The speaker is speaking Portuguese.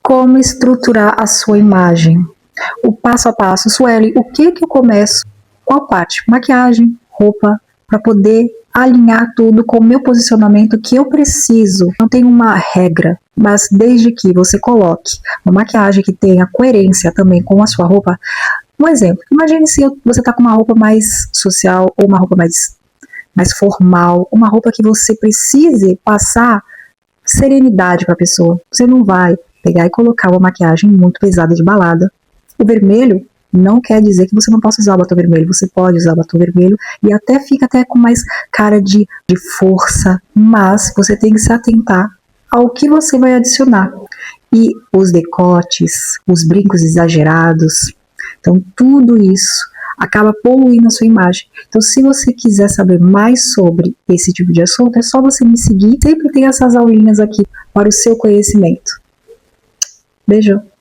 Como estruturar a sua imagem. O passo a passo. Sueli, o que eu começo? Qual parte? Maquiagem, roupa, para poder alinhar tudo com o meu posicionamento que eu preciso. Não tem uma regra, mas desde que você coloque uma maquiagem que tenha coerência também com a sua roupa. Um exemplo, imagine se você está com uma roupa mais social ou uma roupa mais formal, uma roupa que você precise passar serenidade para a pessoa. Você não vai pegar e colocar uma maquiagem muito pesada de balada. O vermelho não quer dizer que você não possa usar o batom vermelho. Você pode usar o batom vermelho e até fica com mais cara de força, mas você tem que se atentar ao que você vai adicionar. E os decotes, os brincos exagerados, então tudo isso acaba poluindo a sua imagem. Então, se você quiser saber mais sobre esse tipo de assunto, é só você me seguir. Sempre tem essas aulinhas aqui para o seu conhecimento. Beijo!